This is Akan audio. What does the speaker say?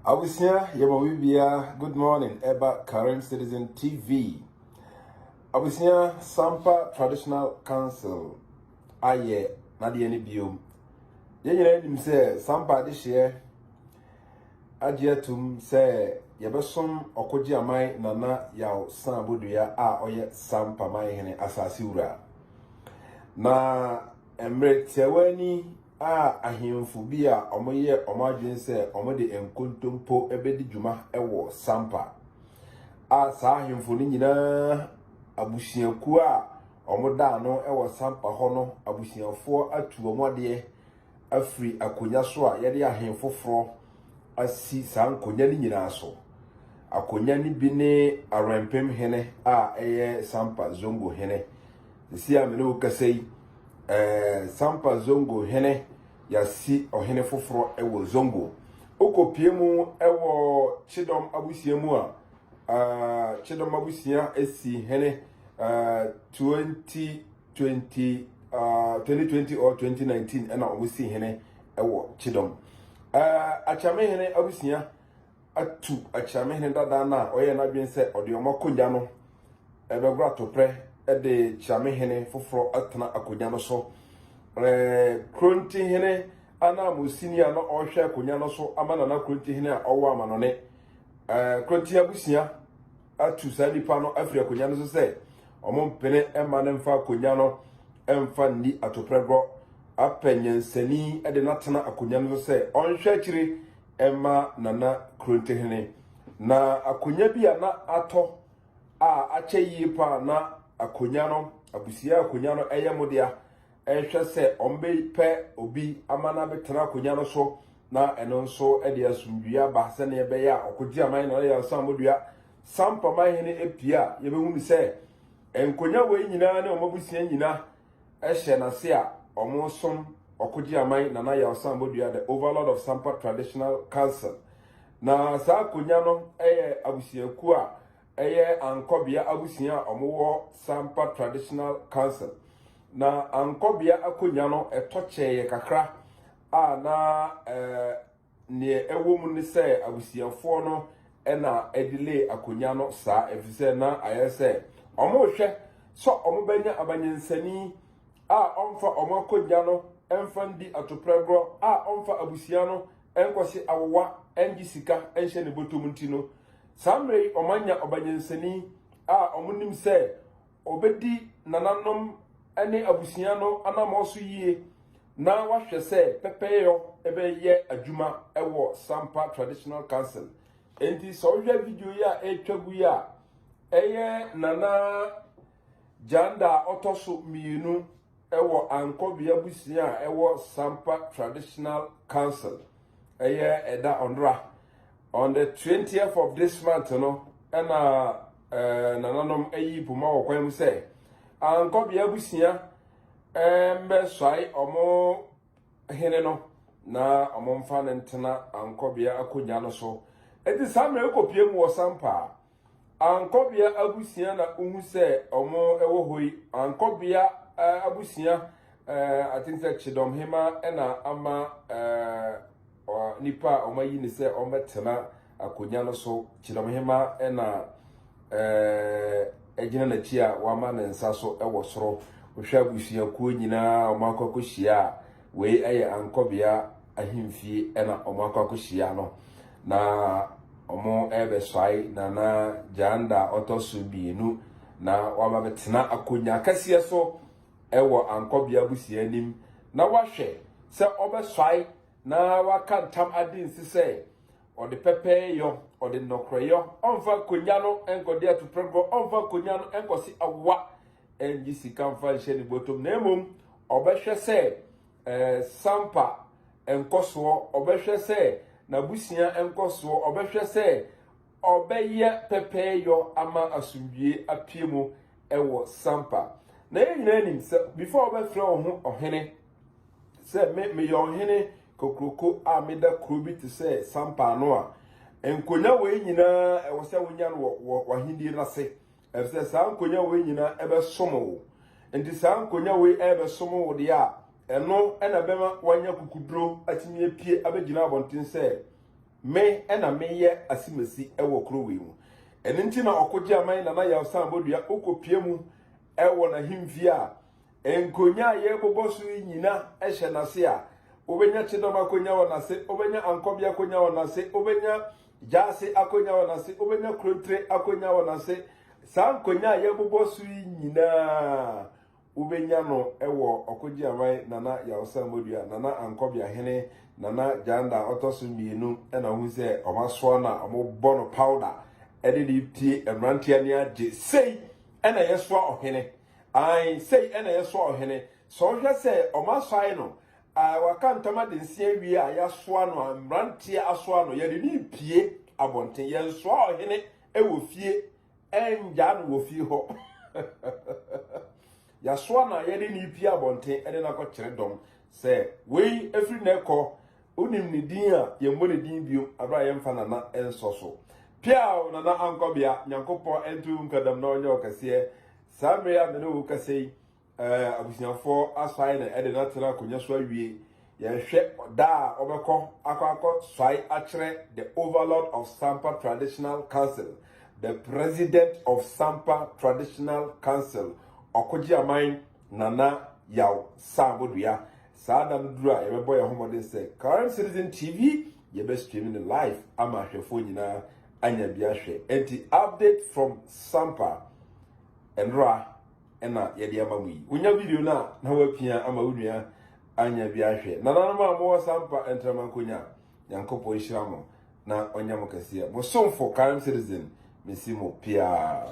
Abusia Yamawibia, good morning, Eba Current Citizen TV. Abusia Sampa Traditional Council. Aye, Nadia Nibium. Yen say Sampa this year. Ajetum say Yabasum Okoji Amai Nana Yao Sambudia Oye Sampa Mai Asasiura. Na Emre Teweni ahemfo bi a omoye omadwen se omode enkontompo ebedi djuma ewo Sampa sa ahemfo ni nyina abusiaku a omoda no ewo Sampa ho no abusiafo atu omode afri akonya so a yede ahemfo foro asi sankonya ni nyina so akonya ni bi ne arempem hene eye Sampa Zongo hene si amene ukasei Sampa Zongo hene yasi ohene foforo ewo Zongo okopie mu ewo Chidom abusia mu a Chidom abusia esi hene 2020 or 2019 ena obusi hene ewo Chidom achame hene abusia atu achame hene dada na oye na dwen se ode omakonya no ebegura topre ede chame hene foforo atena akonya no so kronti hene ana musini ana ohwe akonya no so amana na kronti hene a owo amanone kronti abusia atu sadipa no afri akonya no so se omompene ema ne mfa akonya no emfa ni atoprego apenyansani ede natena akonya no so se onhwe akiri ema nana kronti hene na akonya bi ana ato ache yipa na akonya no abusia akonya no eyemodea ehwe se ombe pe obi amana betena akonya no so na eno nso ede asumdua ba se ne ebe ya okoji aman na ya samodua Sampa man hene epia yebehunu se enkonya we nyina ne omabusia nyina ehye na se a omosom okoji aman na ya samodua the overlord of Sampa Traditional Council na sa akonya no abusiaku a ankobia abusia omowo Sampa Traditional Council na ankobia akonya no etocheye kakra na ne ewo ni se abusiafo no na edile akonya no sa efise na ayese omohwe so omobanya abanyansani omfa omakonya no emfa ndi atoprego omfa abusia no enkosi awowa engisika enhye ne botom ntino samre omanya obanyansani omunim se obedi nananom ene abusia no anamoso yie na wahwe se pepeyo ebeye adwuma ewo Sampa Traditional Council enti so hwe video ya etwagu ya eye nana janda otoso mienu ewo ankobia busia ewo Sampa Traditional Council eye eda ondra on the 20th of this month no ena nananom eyi puma okwem se ankobia busia mbe swai omo hene no na omo mfa ne ntena ankobia akonya no so edi samre ekopie mu wo Sampa ankobia abusia na uhu se omo ewo hoi ankobia abusia I think that Chidom hema ena ama nipa omayi ni se ometena akonya no so Chidom hema ena ejina na chia wama na nsa so ewo soro ohwa abusia kuo nyina omakwakohia we eye ankobia ahimfie ena omakwakohia no na omo ebe swai na janda otoso bienu na wama betena akonya kasie so ewo ankobia abusia nim na wahwe se obe swai na wakantam adin sise ode pepe yo ode nokre yo onfa konya no enkode atoprego onfa konya no enkosi awa enji sikamfa hye ni botom na emom obehwe se Sampa enkoso obehwe se na busia enkoso obehwe se obeye pepe yo ama asumdue apiemu ewo Sampa na yina nim se before obefre ho ohene se me yo ohene kokroko ameda krobi te se Sampa no a enkonya we nyina ewo se wonya no wahindi rase efse sa enkonya we nyina ebe somo enti sa enkonya we ebe somo wo dia eno ena bema wanya kukudro atimi epie abegina abonten se me ena meye asimasi ewo krowe mu ene nti na okoje aman na ya osan bodua okopie mu ewo na himfi a enkonya ye bobosu nyina ehye nase a obenya chedom akonya wonase obenya ankobia akonya wonase obenya jase akonya wonase obenya krontre akonya wonase sankonya ye bobosu nyina ubenya no ewo okoji amai nana ya osamodua nana ankobia hene nana janda otosu mienu ena hu se omaso na omobono powder ede di tie emrantia ni age sei ena yeso ohene ai sei ena yeso ohene so hwe se omaso ai no waka ntama de nsia wie a yaso no emrantia aso no ye ni pie abonten ye so ohene ewo fie enja no wo fie ho ya soa na yede ni pia bonten ede na ko kire dom se we every neko unim ni din a ye mo ni din bio abra ye mfa na enso so pia na na ankobia nyankopon entu nkadam na onye okase samre ya me wo kase abusianfo asai na ede na tira konya so awie ye hwe da obekọ akọ swai akire the overlord of Sampa Traditional Council, the president of Sampa Traditional Council okoji aman nana yaw sabodua saada ndura yebebo ye homode se Current Citizen TV yebe streaming live ama hwefo nyina anya bia hwe enti update from Sampa enra ena yede amamu yi unya video na wapia ama unua anya bia hwe nana ma mo Sampa entramankonya yankopo ishiramo na onyamo kase mo somfo Current Citizen misimo pia